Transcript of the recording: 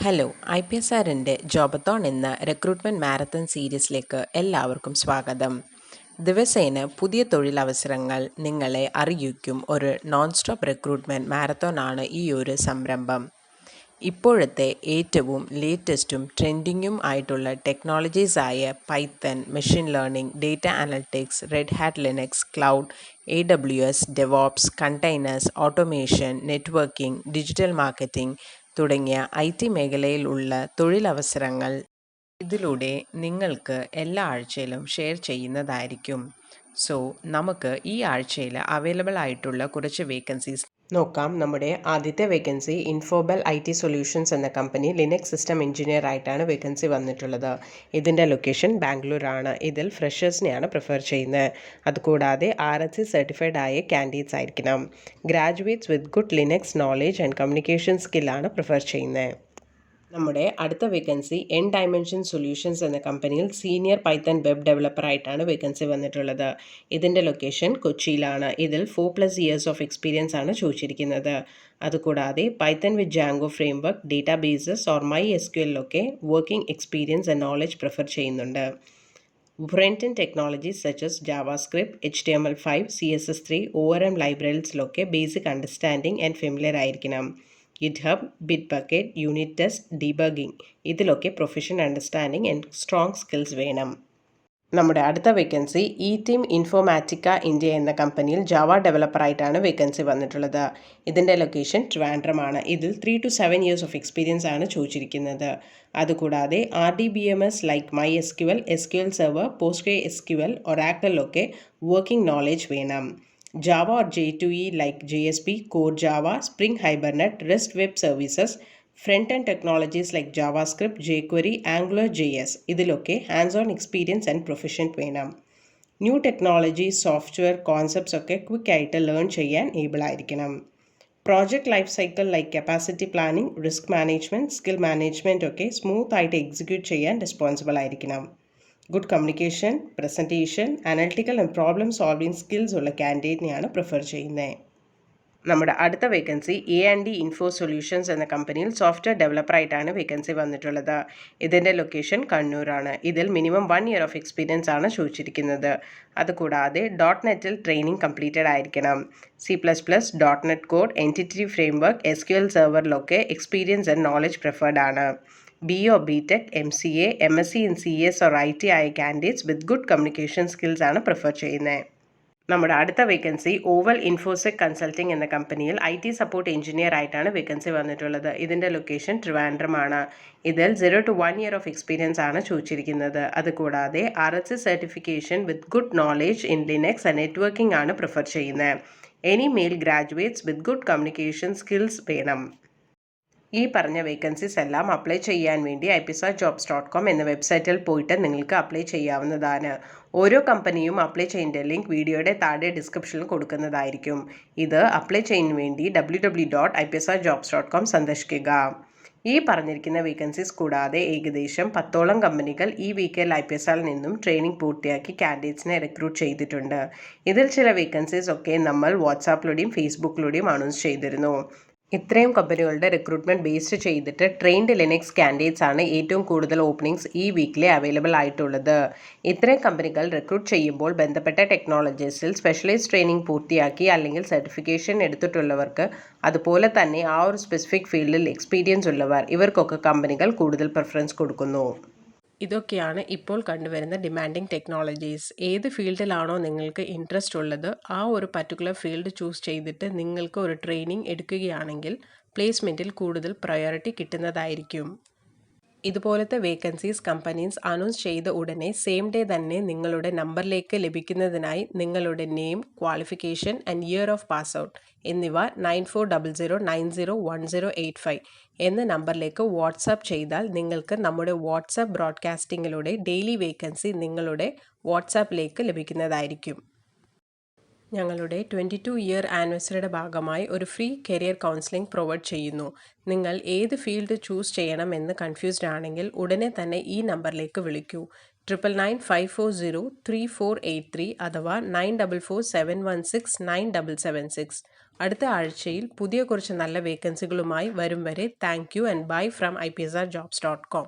Hello IPSRൻ്റെ ജോബത്തോൺ എന്ന recruitment marathon സീരീസിലേക്ക് എല്ലാവർക്കും സ്വാഗതം. ദിവസേന പുതിയ തൊഴിലവസരങ്ങൾ നിങ്ങളെ അറിയിക്കും ഒരു നോൺ സ്റ്റോപ്പ് റിക്രൂട്ട്മെൻറ്റ് മാരത്തോണാണ് ഈ ഒരു സംരംഭം. ഇപ്പോഴത്തെ ഏറ്റവും ലേറ്റസ്റ്റും ട്രെൻഡിങ്ങും ആയിട്ടുള്ള ടെക്നോളജീസായ Python, machine learning, data analytics, Red Hat Linux, cloud, AWS, DevOps, containers, automation, networking, digital marketing തുടങ്ങിയ IT മേഖലയിലുള്ള തൊഴിലവസരങ്ങൾ ഇതിലൂടെ നിങ്ങൾക്ക് എല്ലാ ആഴ്ചയിലും ഷെയർ ചെയ്യുന്നതായിരിക്കും. സോ നമുക്ക് ഈ ആഴ്ചയിൽ അവൈലബിൾ ആയിട്ടുള്ള കുറച്ച് വേക്കൻസീസ് നോക്കാം. നമ്മുടെ ആദ്യത്തെ വേക്കൻസി ഇൻഫോബൽ IT സൊല്യൂഷൻസ് എന്ന കമ്പനി ലിനക്സ് സിസ്റ്റം എഞ്ചിനീയർ ആയിട്ടാണ് വേക്കൻസി വന്നിട്ടുള്ളത്. ഇതിൻ്റെ ലൊക്കേഷൻ ബാംഗ്ലൂരാണ്. ഇതിൽ ഫ്രഷേഴ്സിനെയാണ് പ്രിഫർ ചെയ്യുന്നത്. അതുകൂടാതെ RSC സർട്ടിഫൈഡ് ആയ കാൻഡിഡേറ്റ്സ് ആയിരിക്കണം. Graduates with good Linux knowledge and communication സ്കില്ലാണ് പ്രിഫർ ചെയ്യുന്നത്. നമ്മുടെ അടുത്ത വേക്കൻസി എൻ ഡയമെൻഷൻ സൊല്യൂഷൻസ് എന്ന കമ്പനിയിൽ സീനിയർ പൈത്തൺ വെബ് ഡെവലപ്പർ ആയിട്ടാണ് വേക്കൻസി വന്നിട്ടുള്ളത്. ഇതിൻ്റെ ലൊക്കേഷൻ കൊച്ചിയിലാണ്. ഇതിൽ 4+ ഇയേഴ്സ് ഓഫ് എക്സ്പീരിയൻസ് ആണ് ചോദിച്ചിരിക്കുന്നത്. അതുകൂടാതെ Python with Django framework, databases or MySQLൊക്കെ working experience and knowledge prefer ചെയ്യുന്നുണ്ട്. Front end technologies such as JavaScript, HTML5, CSS3, ORM ലൈബ്രറീസിലൊക്കെ ബേസിക് അണ്ടർസ്റ്റാൻഡിംഗ് ആൻഡ് ഫെമിലിയർ ആയിരിക്കണം. GitHub, Bitbucket, unit test, debugging ഇതിലൊക്കെ professional understanding and strong skills വേണം. നമ്മുടെ അടുത്ത vacancy team ഇൻഫോമാറ്റിക്ക India എന്ന കമ്പനിയിൽ Java ഡെവലപ്പറായിട്ടാണ് vacancy വന്നിട്ടുള്ളത്. ഇതിൻ്റെ ലൊക്കേഷൻ ട്രിവാൻഡ്രമാണ്. ഇതിൽ 3 to 7 ഇയേഴ്സ് ഓഫ് എക്സ്പീരിയൻസ് ആണ് ചോദിച്ചിരിക്കുന്നത്. അതുകൂടാതെ RDBMS like MySQL, SQL server, PostgreSQL, ഒറാക്കിളിലൊക്കെ വർക്കിംഗ് നോളേജ് വേണം. Java or J2E like JSP, Core Java, Spring Hibernate, REST Web Services, front-end technologies like JavaScript, jQuery, AngularJS ഇതിലൊക്കെ hands on experience and പ്രൊഫഷൻറ്റ് വേണം. New technology, software concepts ഒക്കെ ക്വിക്കായിട്ട് learn ചെയ്യാൻ able ആയിരിക്കണം. Project life cycle like capacity planning, risk management, skill management ഒക്കെ smooth ആയിട്ട് execute ചെയ്യാൻ responsible ആയിരിക്കണം. Good communication, presentation, analytical and problem solving skills ഉള്ള കാൻഡിഡേറ്റിനെയാണ് prefer ചെയ്യുന്നത്. നമ്മുടെ അടുത്ത വേക്കൻസി A&D ഇൻഫോ സൊല്യൂഷൻസ് എന്ന കമ്പനിയിൽ സോഫ്റ്റ്വെയർ ഡെവലപ്പറായിട്ടാണ് വേക്കൻസി വന്നിട്ടുള്ളത്. ഇതിൻ്റെ ലൊക്കേഷൻ കണ്ണൂരാണ്. ഇതിൽ മിനിമം 1 ഇയർ ഓഫ് എക്സ്പീരിയൻസ് ആണ് ചോദിച്ചിരിക്കുന്നത്. അതുകൂടാതെ .NETൽ ട്രെയിനിങ് കംപ്ലീറ്റഡ് ആയിരിക്കണം. C++, .NET code, entity framework, SQL സെർവറിലൊക്കെ എക്സ്പീരിയൻസ് ആൻഡ് നോളജ് പ്രിഫേർഡ് ആണ്. BE or BTech, MCA, MSc in CS or IT ആയ കാൻഡിഡേറ്റ്സ് വിത്ത് ഗുഡ് കമ്മ്യൂണിക്കേഷൻ സ്കിൽസ് ആണ് പ്രിഫർ ചെയ്യുന്നത്. നമ്മുടെ അടുത്ത വേക്കൻസി ഓവൽ ഇൻഫോസെക് കൺസൾട്ടിംഗ് എന്ന കമ്പനിയിൽ IT സപ്പോർട്ട് എഞ്ചിനീയർ ആയിട്ടാണ് വേക്കൻസി വന്നിട്ടുള്ളത്. ഇതിൻ്റെ ലൊക്കേഷൻ ട്രിവാൻഡ്രമാണ്. ഇതിൽ 0 to 1 ഇയർ ഓഫ് എക്സ്പീരിയൻസ് ആണ് ചോദിച്ചിരിക്കുന്നത്. അതുകൂടാതെ RSC certification with good knowledge in Linux and networking ആണ് പ്രിഫർ ചെയ്യുന്നത്. Any male graduates with good communication skills വേണം. ഈ പറഞ്ഞ വേക്കൻസീസ് എല്ലാം അപ്ലൈ ചെയ്യാൻ വേണ്ടി IPSRjobs.com എന്ന വെബ്സൈറ്റിൽ പോയിട്ട് നിങ്ങൾക്ക് അപ്ലൈ ചെയ്യാവുന്നതാണ്. ഓരോ കമ്പനിയും അപ്ലൈ ചെയ്യേണ്ട ലിങ്ക് വീഡിയോയുടെ താഴെ ഡിസ്ക്രിപ്ഷനിൽ കൊടുക്കുന്നതായിരിക്കും. ഇത് അപ്ലൈ ചെയ്യാൻ വേണ്ടി www.IPSRjobs.com സന്ദർശിക്കുക. ഈ പറഞ്ഞിരിക്കുന്ന വേക്കൻസീസ് കൂടാതെ ഏകദേശം 10ഓളം കമ്പനികൾ ഈ വീക്കിൽ IPSRൽ നിന്നും ട്രെയിനിങ് പൂർത്തിയാക്കി കാൻഡിഡേറ്റ്സിനെ റിക്രൂട്ട് ചെയ്തിട്ടുണ്ട്. ഇതിൽ ചില വേക്കൻസീസ് ഒക്കെ നമ്മൾ വാട്സാപ്പിലൂടെയും ഫേസ്ബുക്കിലൂടെയും അനൗൺസ് ചെയ്തിരുന്നു. ഇത്രയും കമ്പനികളുടെ റിക്രൂട്ട്മെൻറ്റ് ബേസ്ഡ് ചെയ്തിട്ട് ട്രെയിൻഡ് ലിനക്സ് കാൻഡിഡേറ്റ്സ് ആണ് ഏറ്റവും കൂടുതൽ ഓപ്പണിങ്സ് ഈ വീക്കിലെ അവൈലബിൾ ആയിട്ടുള്ളത്. ഇത്രയും കമ്പനികൾ റിക്രൂട്ട് ചെയ്യുമ്പോൾ ബന്ധപ്പെട്ട ടെക്നോളജീസിൽ സ്പെഷ്യലൈസ്ഡ് ട്രെയിനിങ് പൂർത്തിയാക്കി അല്ലെങ്കിൽ സർട്ടിഫിക്കേഷൻ എടുത്തിട്ടുള്ളവർക്ക്, അതുപോലെ തന്നെ ആ ഒരു സ്പെസിഫിക് ഫീൽഡിൽ എക്സ്പീരിയൻസ് ഉള്ളവർ, ഇവർക്കൊക്കെ കമ്പനികൾ കൂടുതൽ പ്രിഫറൻസ് കൊടുക്കുന്നു. ഇതൊക്കെയാണ് ഇപ്പോൾ കണ്ടുവരുന്ന ഡിമാൻഡിങ് ടെക്നോളജീസ്. ഏത് ഫീൽഡിലാണോ നിങ്ങൾക്ക് ഇൻട്രസ്റ്റ് ഉള്ളത് ആ ഒരു പർട്ടിക്കുലർ ഫീൽഡ് ചൂസ് ചെയ്തിട്ട് നിങ്ങൾക്ക് ഒരു ട്രെയിനിങ് എടുക്കുകയാണെങ്കിൽ പ്ലേസ്മെൻറ്റിൽ കൂടുതൽ പ്രയോറിറ്റി കിട്ടുന്നതായിരിക്കും. ഇതുപോലത്തെ വേക്കൻസീസ് കമ്പനീസ് അനൗൺസ് ചെയ്ത ഉടനെ സെയിം ഡേ തന്നെ നിങ്ങളുടെ നമ്പറിലേക്ക് ലഭിക്കുന്നതിനായി നിങ്ങളുടെ name, qualification and year of pass out എന്നിവ 9400901085 എന്ന നമ്പറിലേക്ക് വാട്സാപ്പ് ചെയ്താൽ നിങ്ങൾക്ക് നമ്മുടെ വാട്സാപ്പ് ബ്രോഡ്കാസ്റ്റിങ്ങിലൂടെ ഡെയിലി വേക്കൻസി നിങ്ങളുടെ വാട്സാപ്പിലേക്ക് ലഭിക്കുന്നതായിരിക്കും. ഞങ്ങളുടെ 22-ഇയർ ആനിവേഴ്സറിയുടെ ഭാഗമായി ഒരു ഫ്രീ കരിയർ കൗൺസിലിംഗ് പ്രൊവൈഡ് ചെയ്യുന്നു. നിങ്ങൾ ഏത് ഫീൽഡ് ചൂസ് ചെയ്യണമെന്ന് കൺഫ്യൂസ്ഡ് ആണെങ്കിൽ ഉടനെ തന്നെ ഈ നമ്പറിലേക്ക് വിളിക്കൂ. 9995403483 അഥവാ 9447169776. അടുത്ത ആഴ്ചയിൽ പുതിയ കുറച്ച് നല്ല വേക്കൻസികളുമായി വരും വരെ thank you and bye from IPSRjobs.com.